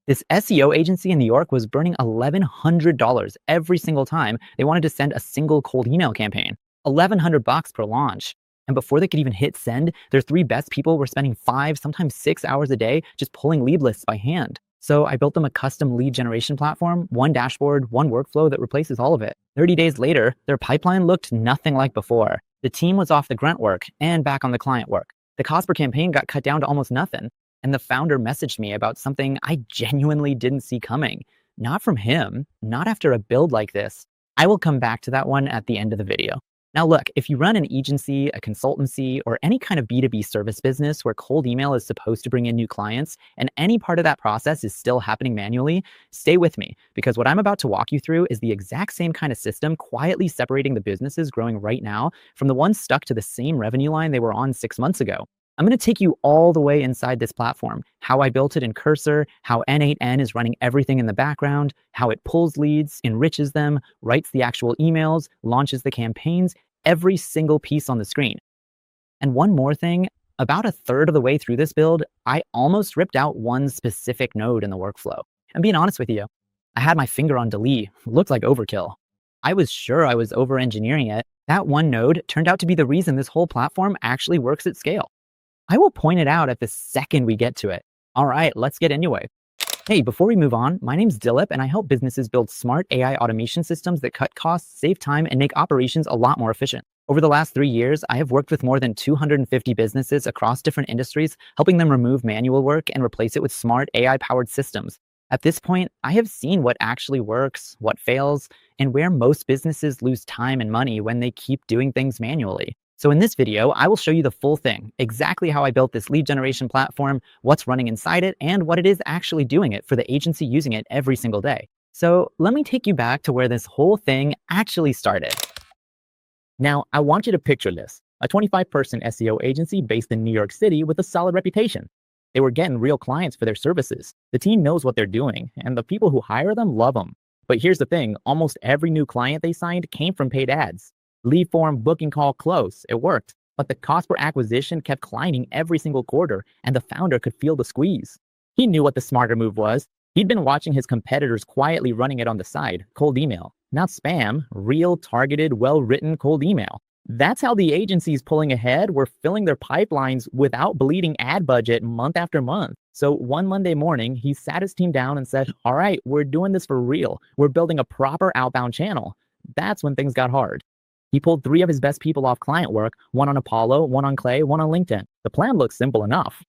This SEO agency in New York was burning $1,100 every single time they wanted to send a single cold email campaign. $1,100 per launch. And before they could even hit send, their three best people were spending 5, sometimes 6 hours a day just pulling lead lists by hand. So I built them a custom lead generation platform, one dashboard, one workflow that replaces all of it. 30 days later, their pipeline looked nothing like before. The team was off the grunt work and back on the client work. The cost per campaign got cut down to almost nothing. And the founder messaged me about something I genuinely didn't see coming. Not from him, not after a build like this. I will come back to that one at the end of the video. Now look, if you run an agency, a consultancy, or any kind of B2B service business where cold email is supposed to bring in new clients, and any part of that process is still happening manually, stay with me, because what I'm about to walk you through is the exact same kind of system quietly separating the businesses growing right now from the ones stuck to the same revenue line they were on 6 months ago. I'm going to take you all the way inside this platform, how I built it in Cursor, how N8N is running everything in the background, how it pulls leads, enriches them, writes the actual emails, launches the campaigns, every single piece on the screen. And one more thing, about a third of the way through this build, I almost ripped out one specific node in the workflow. And being honest with you, I had my finger on delete, looked like overkill. I was sure I was over-engineering it. That one node turned out to be the reason this whole platform actually works at scale. I will point it out at the second we get to it. All right, let's get into it. Hey, before we move on, my name's Dilip and I help businesses build smart AI automation systems that cut costs, save time, and make operations a lot more efficient. Over the last 3 years, I have worked with more than 250 businesses across different industries, helping them remove manual work and replace it with smart AI-powered systems. At this point, I have seen what actually works, what fails, and where most businesses lose time and money when they keep doing things manually. So in this video, I will show you the full thing, exactly how I built this lead generation platform, what's running inside it, and what it is actually doing it for the agency using it every single day. So let me take you back to where this whole thing actually started. Now, I want you to picture this, a 25-person SEO agency based in New York City with a solid reputation. They were getting real clients for their services. The team knows what they're doing, and the people who hire them love them. But here's the thing, almost every new client they signed came from paid ads. Lead form, booking call, close. It worked. But the cost per acquisition kept climbing every single quarter, and the founder could feel the squeeze. He knew what the smarter move was. He'd been watching his competitors quietly running it on the side, cold email. Not spam, real, targeted, well-written cold email. That's how the agencies pulling ahead were filling their pipelines without bleeding ad budget month after month. So one Monday morning, he sat his team down and said, all right, we're doing this for real. We're building a proper outbound channel. That's when things got hard. He pulled 3 of his best people off client work, one on Apollo, one on Clay, one on LinkedIn. The plan looked simple enough.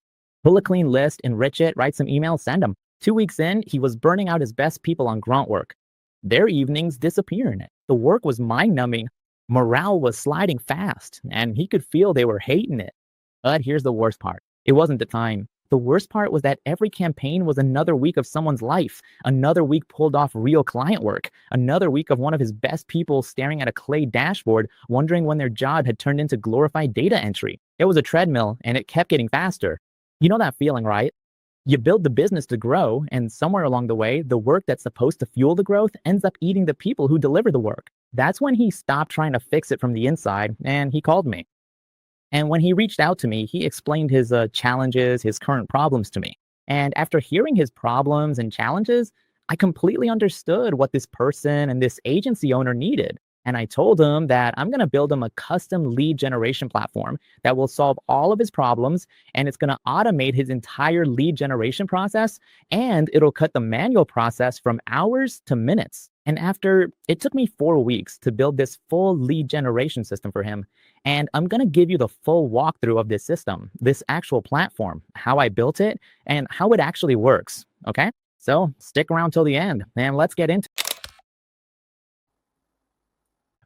Pull a clean list, enrich it, write some emails, send them. 2 weeks in, he was burning out his best people on grunt work. Their evenings disappear in it. The work was mind-numbing. Morale was sliding fast, and he could feel they were hating it. But here's the worst part. It wasn't the time. The worst part was that every campaign was another week of someone's life, another week pulled off real client work, another week of one of his best people staring at a Clay dashboard, wondering when their job had turned into glorified data entry. It was a treadmill, and it kept getting faster. You know that feeling, right? You build the business to grow, and somewhere along the way, the work that's supposed to fuel the growth ends up eating the people who deliver the work. That's when he stopped trying to fix it from the inside, and he called me. And when he reached out to me, he explained his challenges, his current problems to me. And after hearing his problems and challenges, I completely understood what this person and this agency owner needed. And I told him that I'm going to build him a custom lead generation platform that will solve all of his problems, and it's going to automate his entire lead generation process, and it'll cut the manual process from hours to minutes. And it took me 4 weeks to build this full lead generation system for him. And I'm going to give you the full walkthrough of this system, this actual platform, how I built it, and how it actually works. Okay? So stick around till the end, and let's get into it.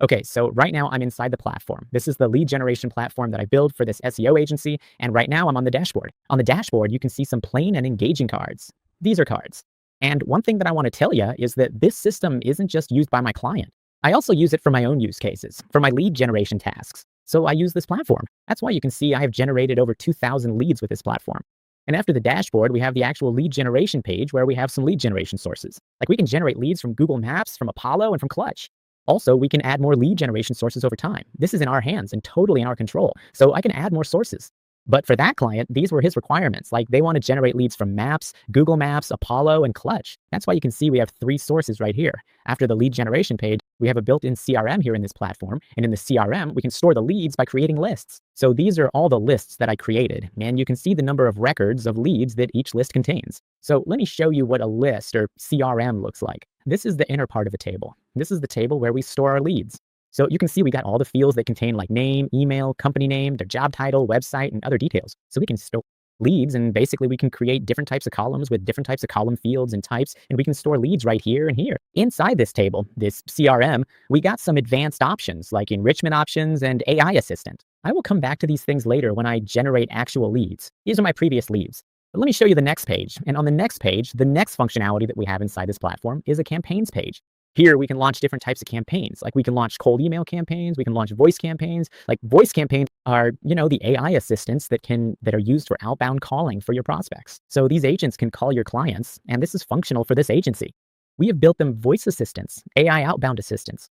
Okay, so right now I'm inside the platform. This is the lead generation platform that I built for this SEO agency, and right now I'm on the dashboard. On the dashboard, you can see some plain and engaging cards. These are cards. And one thing that I want to tell you is that this system isn't just used by my client. I also use it for my own use cases, for my lead generation tasks. So I use this platform. That's why you can see I have generated over 2,000 leads with this platform. And after the dashboard, we have the actual lead generation page where we have some lead generation sources. Like we can generate leads from Google Maps, from Apollo, and from Clutch. Also, we can add more lead generation sources over time. This is in our hands and totally in our control. So I can add more sources. But for that client, these were his requirements. Like they want to generate leads from Maps, Google Maps, Apollo, and Clutch. That's why you can see we have 3 sources right here. After the lead generation page, we have a built-in CRM here in this platform. And in the CRM, we can store the leads by creating lists. So these are all the lists that I created. And you can see the number of records of leads that each list contains. So let me show you what a list or CRM looks like. This is the inner part of a table. This is the table where we store our leads. So you can see we got all the fields that contain like name, email, company name, their job title, website, and other details. So we can store leads, and basically we can create different types of columns with different types of column fields and types, and we can store leads right here and here. Inside this table, this CRM, we got some advanced options like enrichment options and AI assistant. I will come back to these things later when I generate actual leads. These are my previous leads. But let me show you the next page. And on the next page, the next functionality that we have inside this platform is a campaigns page. Here, we can launch different types of campaigns. Like we can launch cold email campaigns, we can launch voice campaigns. Like voice campaigns are, the AI assistants that are used for outbound calling for your prospects. So these agents can call your clients, and this is functional for this agency. We have built them voice assistants, AI outbound assistants.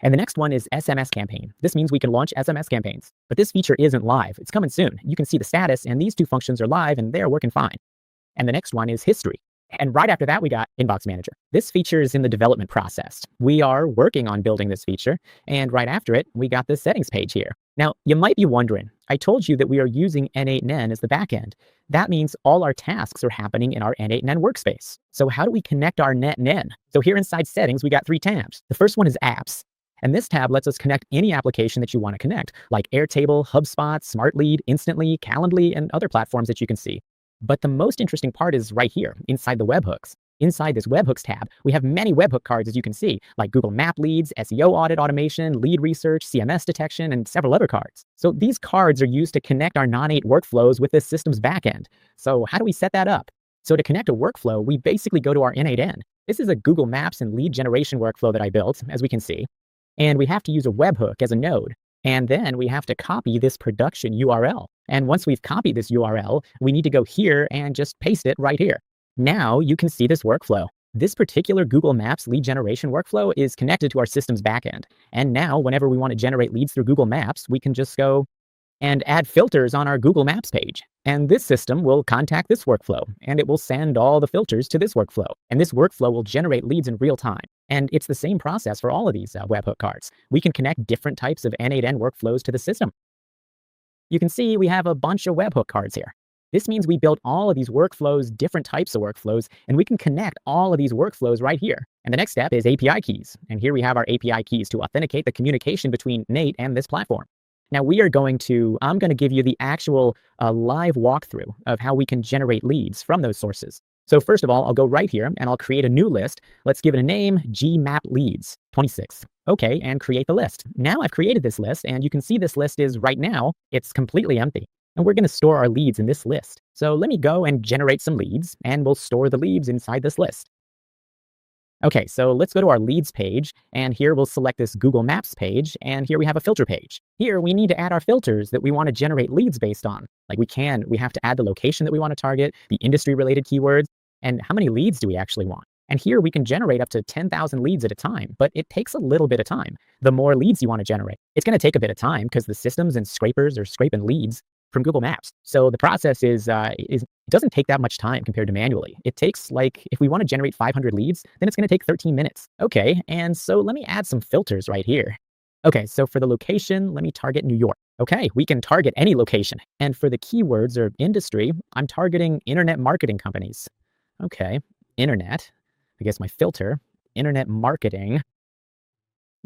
And the next one is SMS campaign. This means we can launch SMS campaigns, but this feature isn't live. It's coming soon. You can see the status, and these 2 functions are live and they're working fine. And the next one is history. And right after that, we got Inbox Manager. This feature is in the development process. We are working on building this feature. And right after it, we got the settings page here. Now, you might be wondering, I told you that we are using N8 and N as the backend. That means all our tasks are happening in our N8 and N workspace. So how do we connect our net and N? So here inside settings, we got 3 tabs. The first one is apps. And this tab lets us connect any application that you want to connect, like Airtable, HubSpot, SmartLead, Instantly, Calendly, and other platforms that you can see. But the most interesting part is right here, inside the webhooks. Inside this webhooks tab, we have many webhook cards, as you can see, like Google Map Leads, SEO audit automation, lead research, CMS detection, and several other cards. So these cards are used to connect our non-8 workflows with this system's backend. So how do we set that up? So to connect a workflow, we basically go to our N8N. This is a Google Maps and lead generation workflow that I built, as we can see. And we have to use a webhook as a node. And then we have to copy this production URL. And once we've copied this URL, we need to go here and just paste it right here. Now you can see this workflow. This particular Google Maps lead generation workflow is connected to our system's backend. And now whenever we want to generate leads through Google Maps, we can just go and add filters on our Google Maps page. And this system will contact this workflow, and it will send all the filters to this workflow. And this workflow will generate leads in real time. And it's the same process for all of these webhook cards. We can connect different types of N8N workflows to the system. You can see we have a bunch of webhook cards here. This means we built all of these workflows, different types of workflows, and we can connect all of these workflows right here. And the next step is API keys. And here we have our API keys to authenticate the communication between Nate and this platform. Now I'm going to give you the actual live walkthrough of how we can generate leads from those sources. So first of all, I'll go right here and I'll create a new list. Let's give it a name, Gmap Leads 26. Okay, and create the list. Now I've created this list, and you can see this list is right now, it's completely empty. And we're going to store our leads in this list. So let me go and generate some leads, and we'll store the leads inside this list. Okay, so let's go to our leads page, and here we'll select this Google Maps page, and here we have a filter page. Here we need to add our filters that we want to generate leads based on. Like we have to add the location that we want to target, the industry related keywords, and how many leads do we actually want. And here we can generate up to 10,000 leads at a time, but it takes a little bit of time. The more leads you want to generate, it's going to take a bit of time because the systems and scrapers are scraping leads from Google Maps. So the process it doesn't take that much time compared to manually. It takes if we want to generate 500 leads, then it's going to take 13 minutes. Okay, and so let me add some filters right here. Okay, so for the location, let me target New York. Okay, we can target any location. And for the keywords or industry, I'm targeting internet marketing companies. Okay, internet. I guess my filter, internet marketing.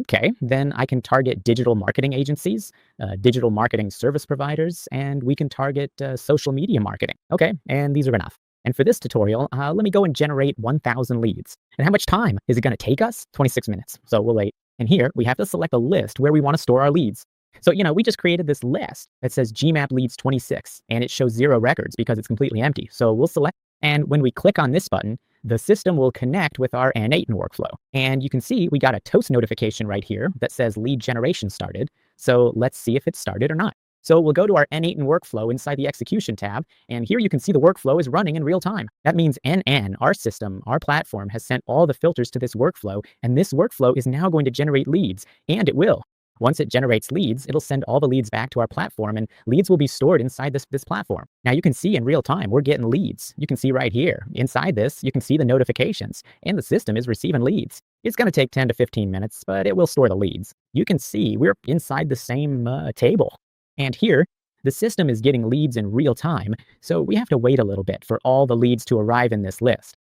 Okay, then I can target digital marketing agencies, digital marketing service providers, and we can target social media marketing. Okay, and these are enough. And for this tutorial, let me go and generate 1,000 leads. And how much time is it going to take us? 26 minutes. So we'll wait. And here we have to select a list where we want to store our leads. So, we just created this list that says Gmap Leads 26, and it shows 0 records because it's completely empty. So we'll select, and when we click on this button, the system will connect with our N8 workflow. And you can see we got a toast notification right here that says lead generation started. So let's see if it started or not. So we'll go to our N8 workflow inside the execution tab. And here you can see the workflow is running in real time. That means NN, our system, our platform, has sent all the filters to this workflow. And this workflow is now going to generate leads. And it will. Once it generates leads, it'll send all the leads back to our platform, and leads will be stored inside this platform. Now you can see in real time, we're getting leads. You can see right here. Inside this, you can see the notifications, and the system is receiving leads. It's going to take 10 to 15 minutes, but it will store the leads. You can see we're inside the same table. And here, the system is getting leads in real time, so we have to wait a little bit for all the leads to arrive in this list.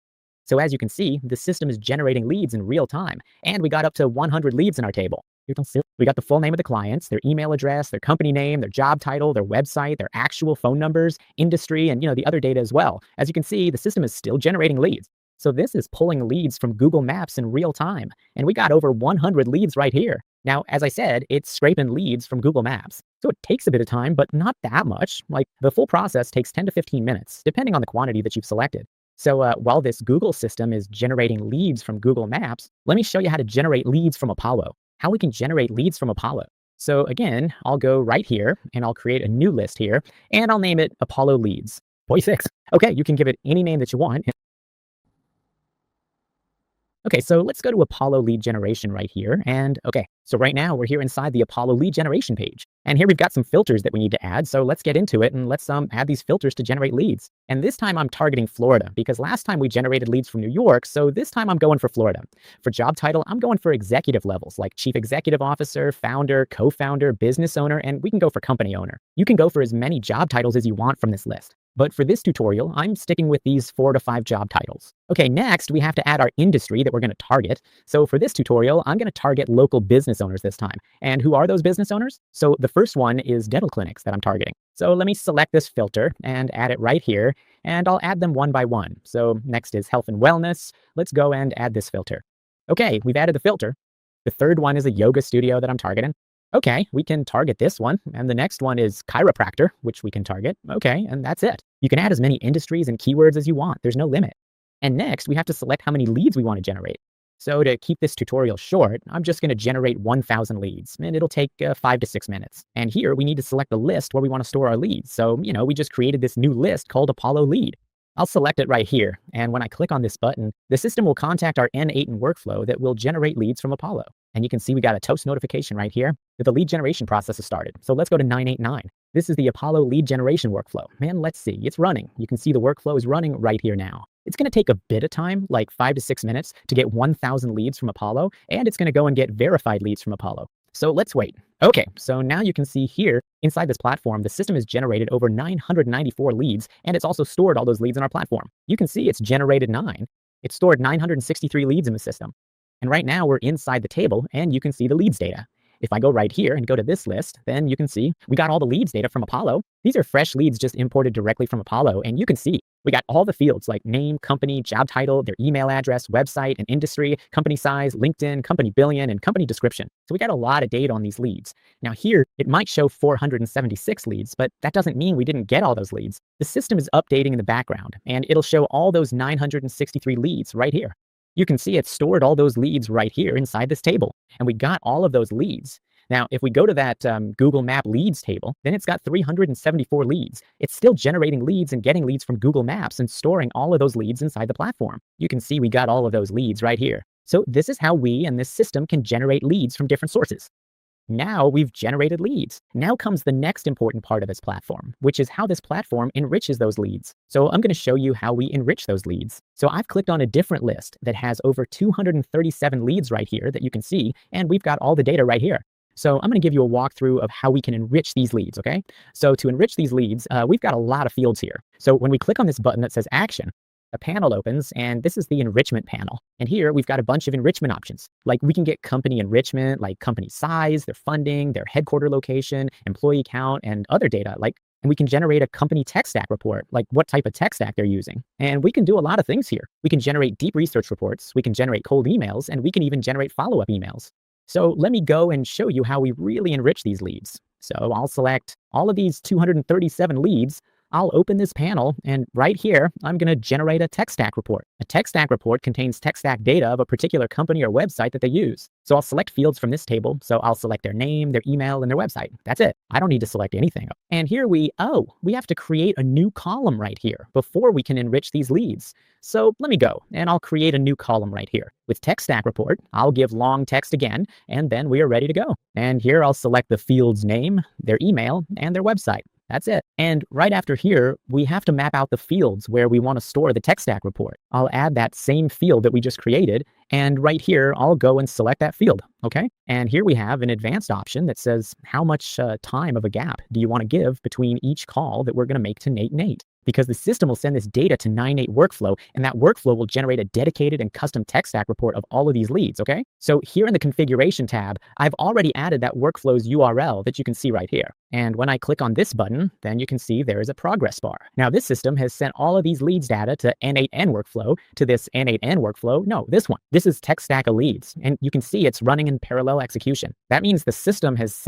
So as you can see, the system is generating leads in real time, and we got up to 100 leads in our table. We got the full name of the clients, their email address, their company name, their job title, their website, their actual phone numbers, industry, and the other data as well. As you can see, the system is still generating leads. So this is pulling leads from Google Maps in real time, and we got over 100 leads right here. Now, as I said, it's scraping leads from Google Maps. So it takes a bit of time, but not that much. Like the full process takes 10 to 15 minutes, depending on the quantity that you've selected. So while this Google system is generating leads from Google Maps, let me show you how to generate leads from Apollo, how we can generate leads from Apollo. So again, I'll go right here and I'll create a new list here and I'll name it Apollo Leads 46. Okay, you can give it any name that you want. Okay, so let's go to Apollo lead generation right here. And okay, so right now we're here inside the Apollo lead generation page. And here we've got some filters that we need to add. So let's get into it and let's add these filters to generate leads. And this time I'm targeting Florida because last time we generated leads from New York. So this time I'm going for Florida. For job title, I'm going for executive levels like chief executive officer, founder, co-founder, business owner, and we can go for company owner. You can go for as many job titles as you want from this list. But for this tutorial, I'm sticking with these 4 to 5 job titles. Okay, next we have to add our industry that we're going to target. So for this tutorial, I'm going to target local business owners this time. And who are those business owners? So the first one is dental clinics that I'm targeting. So let me select this filter and add it right here, and I'll add them one by one. So next is health and wellness. Let's go and add this filter. Okay, we've added the filter. The third one is a yoga studio that I'm targeting. Okay, we can target this one. And the next one is chiropractor, which we can target. Okay, and that's it. You can add as many industries and keywords as you want. There's no limit. And next, we have to select how many leads we want to generate. So to keep this tutorial short, I'm just going to generate 1,000 leads, and it'll take 5 to 6 minutes. And here we need to select a list where we want to store our leads. So, we just created this new list called Apollo Lead. I'll select it right here. And when I click on this button, the system will contact our N8 workflow that will generate leads from Apollo. And you can see we got a toast notification right here that the lead generation process has started. So let's go to 989. This is the Apollo lead generation workflow. Man, let's see, it's running. You can see the workflow is running right here now. It's going to take a bit of time, like 5 to 6 minutes, to get 1,000 leads from Apollo, and it's going to go and get verified leads from Apollo. So let's wait. Okay, so now you can see here inside this platform, the system has generated over 994 leads, and it's also stored all those leads in our platform. You can see it's generated 9. It's stored 963 leads in the system. And right now we're inside the table and you can see the leads data. If I go right here and go to this list, then you can see we got all the leads data from Apollo. These are fresh leads just imported directly from Apollo. And you can see we got all the fields like name, company, job title, their email address, website, and industry, company size, LinkedIn, company billion, and company description. So we got a lot of data on these leads. Now here, it might show 476 leads, but that doesn't mean we didn't get all those leads. The system is updating in the background, and it'll show all those 963 leads right here. You can see it stored all those leads right here inside this table, and we got all of those leads. Now, if we go to that Google Map leads table, then it's got 374 leads. It's still generating leads and getting leads from Google Maps and storing all of those leads inside the platform. You can see we got all of those leads right here. So this is how we and this system can generate leads from different sources. Now we've generated leads. Now comes the next important part of this platform, which is how this platform enriches those leads. So I'm going to show you how we enrich those leads. So I've clicked on a different list that has over 237 leads right here that you can see, and we've got all the data right here. So I'm going to give you a walkthrough of how we can enrich these leads, okay? So to enrich these leads, we've got a lot of fields here. So when we click on this button that says Action, a panel opens, and this is the enrichment panel. And here we've got a bunch of enrichment options. Like we can get company enrichment, like company size, their funding, their headquarter location, employee count, and other data. And we can generate a company tech stack report, like what type of tech stack they're using. And we can do a lot of things here. We can generate deep research reports, we can generate cold emails, and we can even generate follow-up emails. So let me go and show you how we really enrich these leads. So I'll select all of these 237 leads. I'll open this panel, and right here, I'm going to generate a tech stack report. A tech stack report contains tech stack data of a particular company or website that they use. So I'll select fields from this table. So I'll select their name, their email, and their website. That's it. I don't need to select anything. And here we have to create a new column right here before we can enrich these leads. So let me go, and I'll create a new column right here. With tech stack report, I'll give long text again, and then we are ready to go. And here I'll select the field's name, their email, and their website. That's it. And right after here, we have to map out the fields where we want to store the tech stack report. I'll add that same field that we just created, and right here, I'll go and select that field, okay? And here we have an advanced option that says how much time of a gap do you want to give between each call that we're going to make to Nate? Because the system will send this data to 9.8 workflow, and that workflow will generate a dedicated and custom tech stack report of all of these leads, okay? So here in the configuration tab, I've already added that workflow's URL that you can see right here. And when I click on this button, then you can see there is a progress bar. Now this system has sent all of these leads data to N8N workflow, to this N8N workflow. No, this one. This is tech stack of leads, and you can see it's running in parallel execution. That means the system has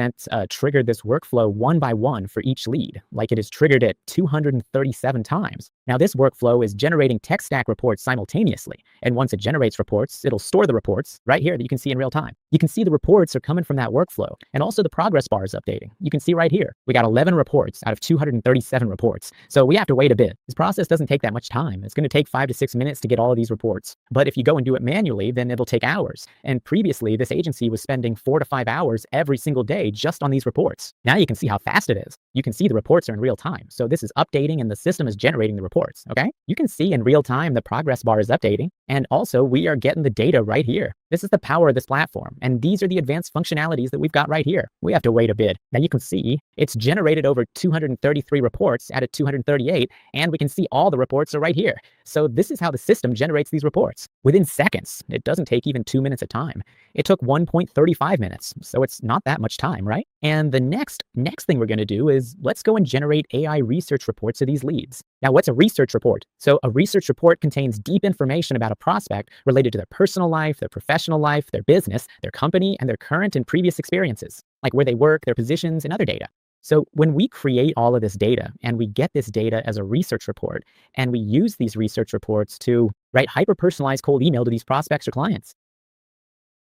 triggered this workflow one by one for each lead, like it has triggered it 237 times. Now this workflow is generating tech stack reports simultaneously, and once it generates reports, it'll store the reports right here that you can see in real time. You can see the reports are coming from that workflow, and also the progress bar is updating. You can see right here, we got 11 reports out of 237 reports, so we have to wait a bit. This process doesn't take that much time. It's going to take 5 to 6 minutes to get all of these reports, but if you go and do it manually, then it'll take hours. And previously, this agency was spending 4 to 5 hours every single day just on these reports. Now you can see how fast it is. You can see the reports are in real time, so this is updating and the system is generating the reports, okay? You can see in real time the progress bar is updating, and also we are getting the data right here. This is the power of this platform, and these are the advanced functionalities that we've got right here. We have to wait a bit. Now you can see it's generated over 233 reports out of 238, and we can see all the reports are right here. So this is how the system generates these reports. Within seconds. It doesn't take even 2 minutes of time. It took 1.35 minutes, so it's not that much time, right? And the next thing we're going to do is let's go and generate AI research reports of these leads. Now, what's a research report? So a research report contains deep information about a prospect related to their personal life, their professional life, their business, their company, and their current and previous experiences, like where they work, their positions, and other data. So when we create all of this data and we get this data as a research report, and we use these research reports to write hyper-personalized cold email to these prospects or clients.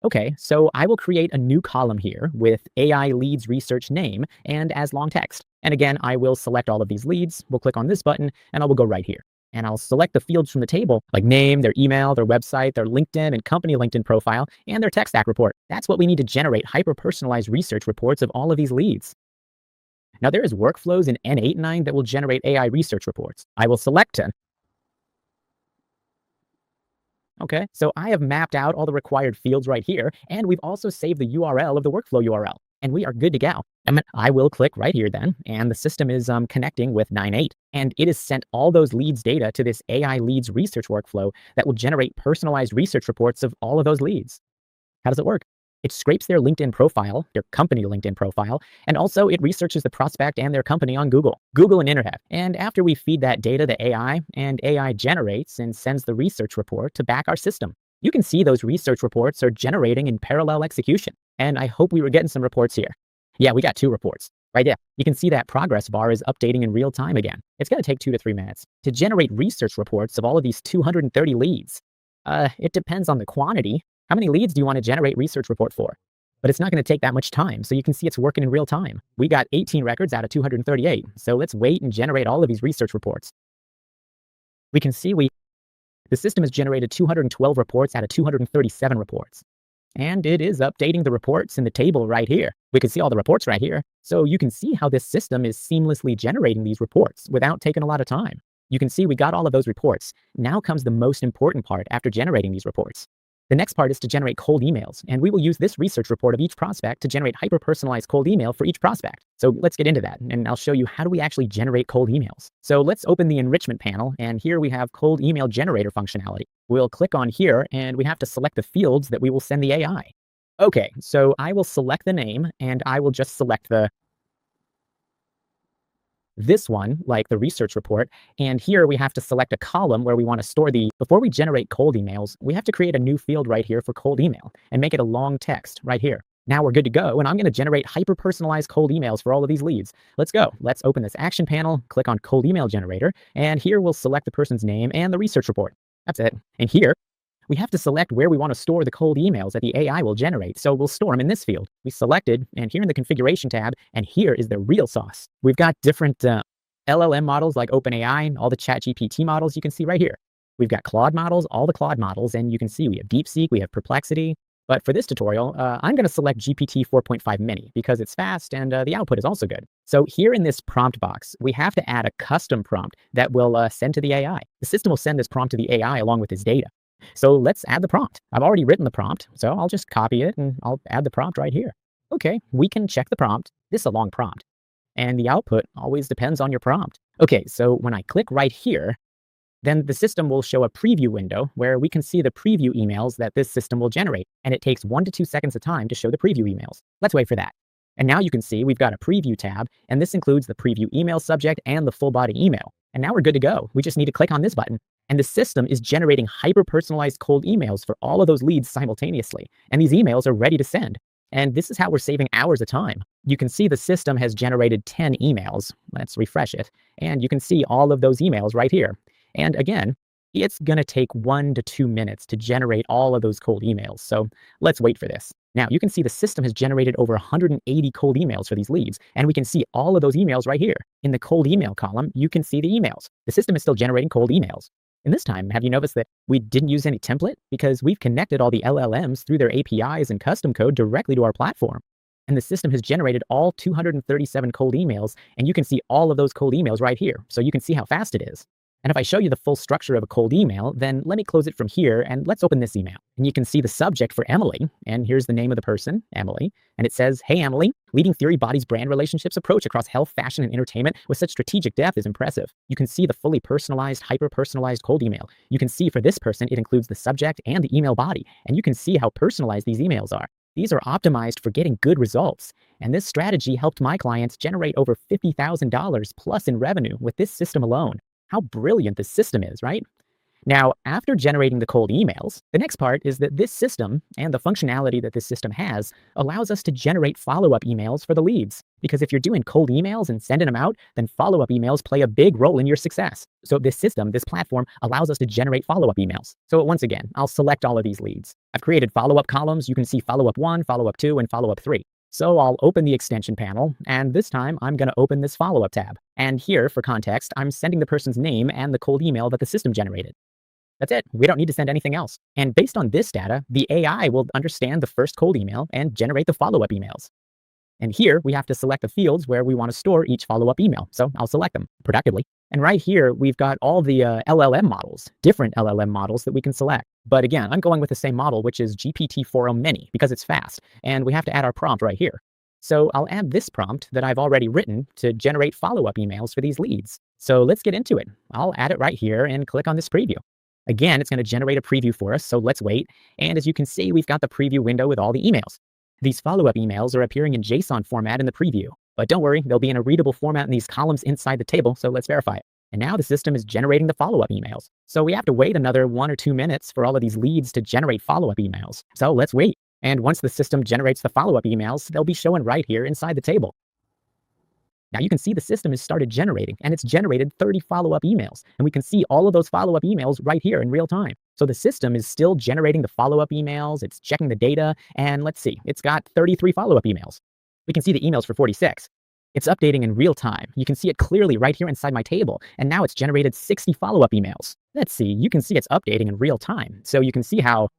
Okay, so I will create a new column here with AI leads research name and as long text. And again, I will select all of these leads. We'll click on this button and I will go right here. And I'll select the fields from the table, like name, their email, their website, their LinkedIn and company LinkedIn profile, and their tech stack report. That's what we need to generate hyper-personalized research reports of all of these leads. Now there is workflows in N8.9 that will generate AI research reports. I will select 10. Okay, so I have mapped out all the required fields right here, and we've also saved the URL of the workflow URL, and we are good to go. I will click right here then, and the system is connecting with 9.8, and it has sent all those leads data to this AI leads research workflow that will generate personalized research reports of all of those leads. How does it work? It scrapes their LinkedIn profile, their company LinkedIn profile, and also it researches the prospect and their company on Google and Internet. And after we feed that data to AI, and AI generates and sends the research report to back our system. You can see those research reports are generating in parallel execution. And I hope we were getting some reports here. Yeah, we got 2 reports. Right there. You can see that progress bar is updating in real time again. It's going to take 2 to 3 minutes to generate research reports of all of these 230 leads. It depends on the quantity. How many leads do you want to generate research report for? But it's not going to take that much time, so you can see it's working in real time. We got 18 records out of 238, so let's wait and generate all of these research reports. We can see the system has generated 212 reports out of 237 reports. And it is updating the reports in the table right here. We can see all the reports right here, so you can see how this system is seamlessly generating these reports without taking a lot of time. You can see we got all of those reports. Now comes the most important part after generating these reports. The next part is to generate cold emails, and we will use this research report of each prospect to generate hyper-personalized cold email for each prospect. So let's get into that, and I'll show you how do we actually generate cold emails. So let's open the enrichment panel, and here we have cold email generator functionality. We'll click on here, and we have to select the fields that we will send the AI. Okay, so I will select the name, and I will just select this one, like the research report, and here we have to select a column where we want to store before we generate cold emails, we have to create a new field right here for cold email and make it a long text right here. Now we're good to go, and I'm going to generate hyper-personalized cold emails for all of these leads. Let's go. Let's open this action panel, click on Cold Email Generator, and here we'll select the person's name and the research report. That's it. And here, we have to select where we want to store the cold emails that the AI will generate, so we'll store them in this field. We selected, and here in the Configuration tab, and here is the real sauce. We've got different LLM models like OpenAI, all the ChatGPT models you can see right here. We've got Claude models, all the Claude models, and you can see we have DeepSeek, we have Perplexity. But for this tutorial, I'm going to select GPT 4.5 Mini because it's fast and the output is also good. So here in this prompt box, we have to add a custom prompt that will send to the AI. The system will send this prompt to the AI along with this data. So let's add the prompt. I've already written the prompt, so I'll just copy it and I'll add the prompt right here. Okay, we can check the prompt. This is a long prompt, and the output always depends on your prompt. Okay, so when I click right here, then the system will show a preview window where we can see the preview emails that this system will generate. And it takes 1 to 2 seconds of time to show the preview emails. Let's wait for that. And now you can see we've got a preview tab, and this includes the preview email subject and the full body email. And now we're good to go. We just need to click on this button. And the system is generating hyper-personalized cold emails for all of those leads simultaneously. And these emails are ready to send. And this is how we're saving hours of time. You can see the system has generated 10 emails. Let's refresh it. And you can see all of those emails right here. And again, it's going to take 1 to 2 minutes to generate all of those cold emails. So let's wait for this. Now you can see the system has generated over 180 cold emails for these leads. And we can see all of those emails right here. In the cold email column, you can see the emails. The system is still generating cold emails. And this time, have you noticed that we didn't use any template? Because we've connected all the LLMs through their APIs and custom code directly to our platform. And the system has generated all 237 cold emails. And you can see all of those cold emails right here. So you can see how fast it is. And if I show you the full structure of a cold email, then let me close it from here and let's open this email. And you can see the subject for Emily. And here's the name of the person, Emily. And it says, "Hey, Emily, leading theory bodies brand relationships approach across health, fashion, and entertainment with such strategic depth is impressive." You can see the fully personalized, hyper-personalized cold email. You can see for this person, it includes the subject and the email body. And you can see how personalized these emails are. These are optimized for getting good results. And this strategy helped my clients generate over $50,000 plus in revenue with this system alone. How brilliant this system is, right? Now, after generating the cold emails, the next part is that this system and the functionality that this system has allows us to generate follow-up emails for the leads. Because if you're doing cold emails and sending them out, then follow-up emails play a big role in your success. So this system, this platform, allows us to generate follow-up emails. So once again, I'll select all of these leads. I've created follow-up columns. You can see follow-up 1, follow-up 2, and follow-up 3. So I'll open the extension panel, and this time I'm going to open this follow-up tab. And here, for context, I'm sending the person's name and the cold email that the system generated. That's it. We don't need to send anything else. And based on this data, the AI will understand the first cold email and generate the follow-up emails. And here we have to select the fields where we want to store each follow-up email. So I'll select them productively. And right here, we've got all the LLM models, different LLM models that we can select. But again, I'm going with the same model, which is GPT-4o Mini, because it's fast. And we have to add our prompt right here. So I'll add this prompt that I've already written to generate follow-up emails for these leads. So let's get into it. I'll add it right here and click on this preview. Again, it's going to generate a preview for us, so let's wait. And as you can see, we've got the preview window with all the emails. These follow-up emails are appearing in JSON format in the preview. But don't worry, they'll be in a readable format in these columns inside the table, so let's verify it. And now the system is generating the follow-up emails. So we have to wait another 1 or 2 minutes for all of these leads to generate follow-up emails. So let's wait. And once the system generates the follow-up emails, they'll be showing right here inside the table. Now you can see the system has started generating, and it's generated 30 follow-up emails. And we can see all of those follow-up emails right here in real time. So the system is still generating the follow-up emails, it's checking the data, and let's see, it's got 33 follow-up emails. We can see the emails for 46. It's updating in real time. You can see it clearly right here inside my table, and now it's generated 60 follow-up emails. Let's see, you can see it's updating in real time. So you can see how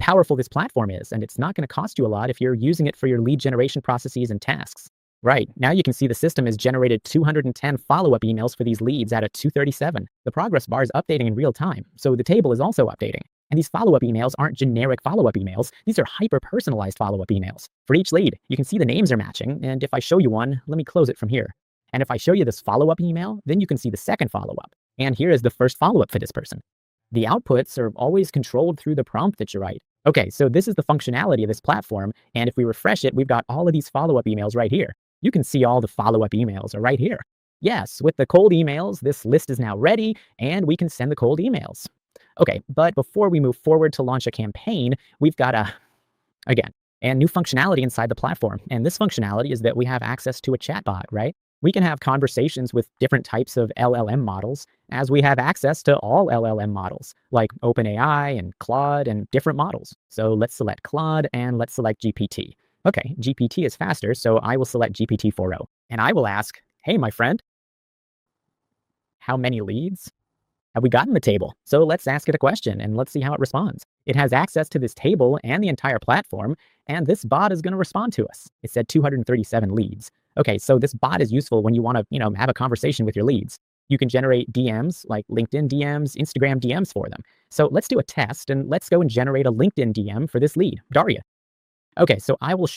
powerful this platform is, and it's not going to cost you a lot if you're using it for your lead generation processes and tasks. Right, now you can see the system has generated 210 follow-up emails for these leads out of 237. The progress bar is updating in real time, so the table is also updating. And these follow-up emails aren't generic follow-up emails, these are hyper-personalized follow-up emails. For each lead, you can see the names are matching, and if I show you one, let me close it from here. And if I show you this follow-up email, then you can see the second follow-up. And here is the first follow-up for this person. The outputs are always controlled through the prompt that you write. Okay, so this is the functionality of this platform, and if we refresh it, we've got all of these follow-up emails right here. You can see all the follow-up emails are right here. Yes, with the cold emails, this list is now ready, and we can send the cold emails. Okay, but before we move forward to launch a campaign, we've got to, again, and new functionality inside the platform. And this functionality is that we have access to a chatbot, right? We can have conversations with different types of LLM models as we have access to all LLM models like OpenAI and Claude and different models. So let's select Claude and let's select GPT. Okay, GPT is faster, so I will select GPT 4o. And I will ask, hey, my friend, how many leads have we got in the table? So let's ask it a question and let's see how it responds. It has access to this table and the entire platform, and this bot is going to respond to us. It said 237 leads. Okay, so this bot is useful when you want to, have a conversation with your leads. You can generate DMs like LinkedIn DMs, Instagram DMs for them. So let's do a test and let's go and generate a LinkedIn DM for this lead, Daria. Okay, so I will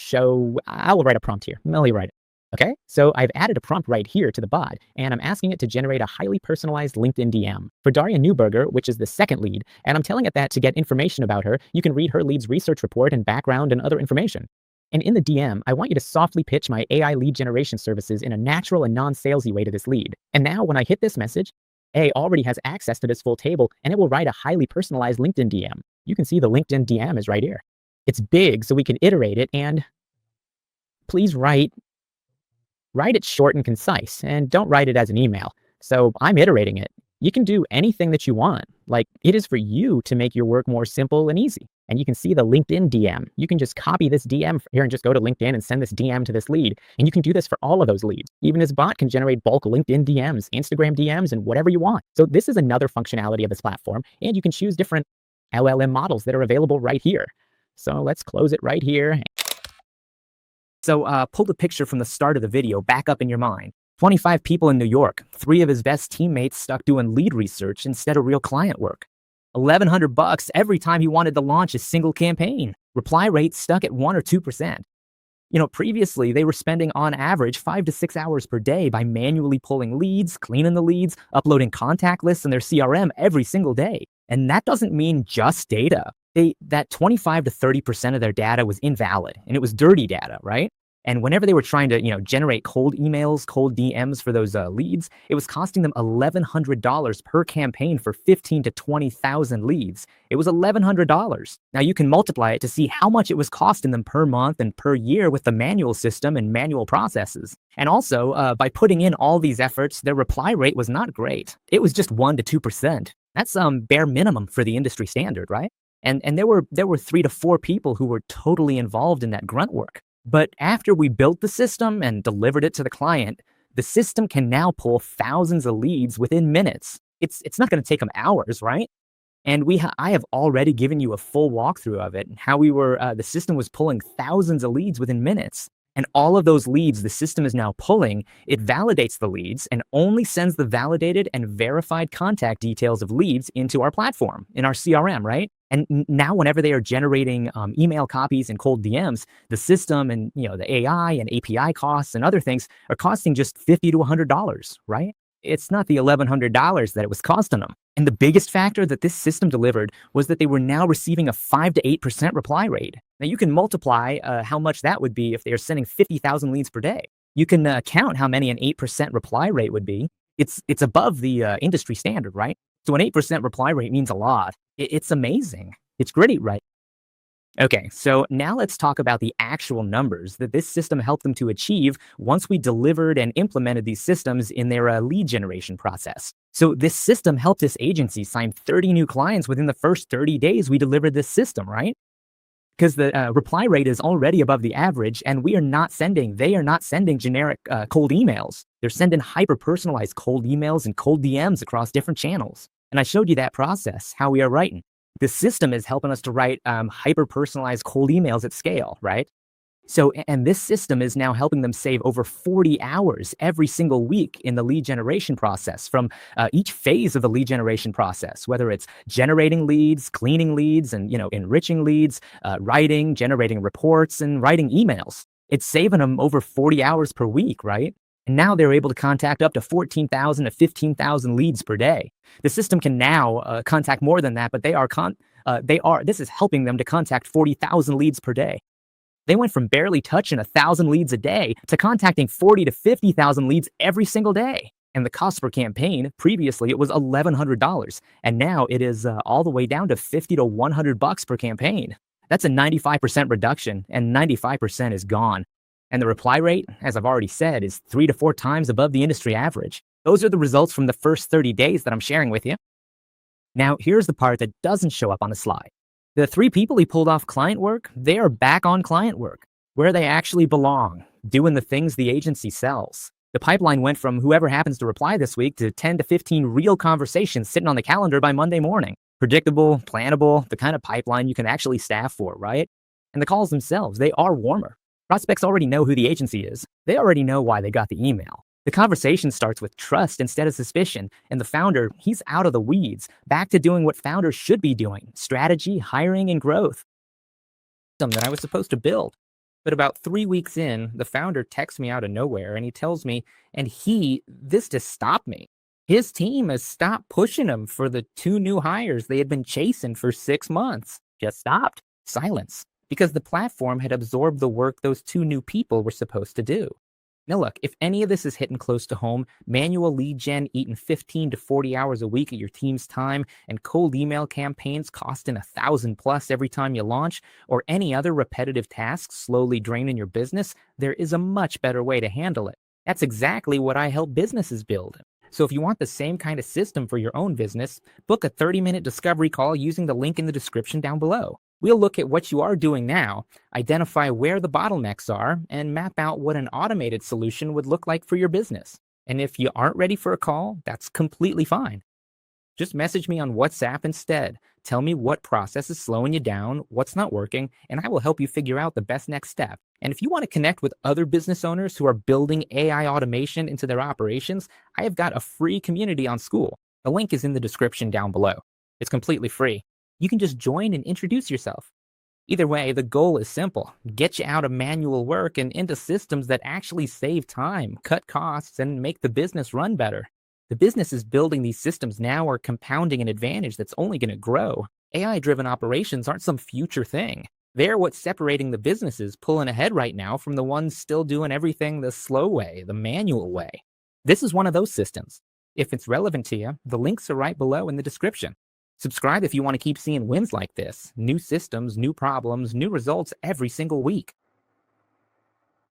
write a prompt here. Let me write it. Okay, so I've added a prompt right here to the bot, and I'm asking it to generate a highly personalized LinkedIn DM for Daria Newberger, which is the second lead, and I'm telling it that to get information about her, you can read her lead's research report and background and other information. And in the DM, I want you to softly pitch my AI lead generation services in a natural and non-salesy way to this lead. And now when I hit this message, A already has access to this full table, and it will write a highly personalized LinkedIn DM. You can see the LinkedIn DM is right here. It's big, so we can iterate it, and please write it short and concise, and don't write it as an email. So I'm iterating it. You can do anything that you want. Like, it is for you to make your work more simple and easy. And you can see the LinkedIn DM. You can just copy this DM here and just go to LinkedIn and send this DM to this lead. And you can do this for all of those leads. Even this bot can generate bulk LinkedIn DMs, Instagram DMs, and whatever you want. So this is another functionality of this platform. And you can choose different LLM models that are available right here. So let's close it right here. So pull the picture from the start of the video back up in your mind. 25 people in New York, 3 of his best teammates stuck doing lead research instead of real client work. $1,100 every time he wanted to launch a single campaign. Reply rate stuck at 1 or 2%. Previously they were spending on average 5 to 6 hours per day by manually pulling leads, cleaning the leads, uploading contact lists in their CRM every single day. And that doesn't mean just data. That 25 to 30% of their data was invalid, and it was dirty data, right? And whenever they were trying to, generate cold emails, cold DMs for those leads, it was costing them $1,100 per campaign for 15 to 20,000 leads. It was $1,100. Now you can multiply it to see how much it was costing them per month and per year with the manual system and manual processes. And also, by putting in all these efforts, their reply rate was not great. It was just 1 to 2%. That's bare minimum for the industry standard, right? And there were 3 to 4 people who were totally involved in that grunt work. But after we built the system and delivered it to the client, the system can now pull thousands of leads within minutes. It's not going to take them hours, right? And I have already given you a full walkthrough of it and how the system was pulling thousands of leads within minutes. And all of those leads the system is now pulling, it validates the leads and only sends the validated and verified contact details of leads into our platform, in our CRM, right? And now whenever they are generating email copies and cold DMs, the system and the AI and API costs and other things are costing just $50 to $100, right? It's not the $1,100 that it was costing them. And the biggest factor that this system delivered was that they were now receiving a 5 to 8% reply rate. Now you can multiply how much that would be if they are sending 50,000 leads per day. You can count how many an 8% reply rate would be. It's above the industry standard, right? So an 8% reply rate means a lot. It's amazing. It's gritty, right? Okay, so now let's talk about the actual numbers that this system helped them to achieve once we delivered and implemented these systems in their lead generation process. So this system helped this agency sign 30 new clients within the first 30 days we delivered this system, right? Because the reply rate is already above the average, and they are not sending generic cold emails. They're sending hyper-personalized cold emails and cold DMs across different channels. And I showed you that process, how we are writing. The system is helping us to write hyper-personalized cold emails at scale, right? So, and this system is now helping them save over 40 hours every single week in the lead generation process from each phase of the lead generation process, whether it's generating leads, cleaning leads, and enriching leads, writing, generating reports, and writing emails. It's saving them over 40 hours per week, right? And now they're able to contact up to 14,000 to 15,000 leads per day. The system can now contact more than that, but this is helping them to contact 40,000 leads per day. They went from barely touching 1,000 leads a day to contacting 40 to 50,000 leads every single day. And the cost per campaign, previously it was $1,100, and now it is all the way down to $50 to $100 per campaign. That's a 95% reduction, and 95% is gone. And the reply rate, as I've already said, is 3 to 4 times above the industry average. Those are the results from the first 30 days that I'm sharing with you. Now, here's the part that doesn't show up on the slide. The 3 people he pulled off client work, they are back on client work, where they actually belong, doing the things the agency sells. The pipeline went from whoever happens to reply this week to 10 to 15 real conversations sitting on the calendar by Monday morning. Predictable, plannable, the kind of pipeline you can actually staff for, right? And the calls themselves, they are warmer. Prospects already know who the agency is. They already know why they got the email. The conversation starts with trust instead of suspicion, and the founder, he's out of the weeds, back to doing what founders should be doing: strategy, hiring, and growth. Something that I was supposed to build. But about 3 weeks in, the founder texts me out of nowhere, and he tells me, this just stopped me. His team has stopped pushing him for the 2 new hires they had been chasing for 6 months. Just stopped. Silence. Because the platform had absorbed the work those 2 new people were supposed to do. Now look, if any of this is hitting close to home, manual lead gen eating 15 to 40 hours a week of your team's time, and cold email campaigns costing $1,000+ every time you launch, or any other repetitive tasks slowly draining your business, there is a much better way to handle it. That's exactly what I help businesses build. So if you want the same kind of system for your own business, book a 30-minute discovery call using the link in the description down below. We'll look at what you are doing now, identify where the bottlenecks are, and map out what an automated solution would look like for your business. And if you aren't ready for a call, that's completely fine. Just message me on WhatsApp instead. Tell me what process is slowing you down, what's not working, and I will help you figure out the best next step. And if you want to connect with other business owners who are building AI automation into their operations, I have got a free community on School. The link is in the description down below. It's completely free. You can just join and introduce yourself. Either way, the goal is simple: get you out of manual work and into systems that actually save time, cut costs, and make the business run better. The businesses building these systems now are compounding an advantage that's only going to grow. AI-driven operations aren't some future thing. They're what's separating the businesses pulling ahead right now from the ones still doing everything the slow way, the manual way. This is one of those systems. If it's relevant to you, the links are right below in the description. Subscribe if you want to keep seeing wins like this: new systems, new problems, new results every single week.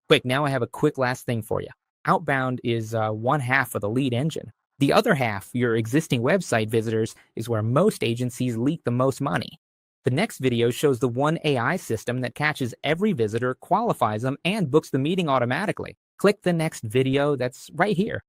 Quick, now I have a quick last thing for you. Outbound is one half of the lead engine. The other half, your existing website visitors, is where most agencies leak the most money. The next video shows the one AI system that catches every visitor, qualifies them, and books the meeting automatically. Click the next video that's right here.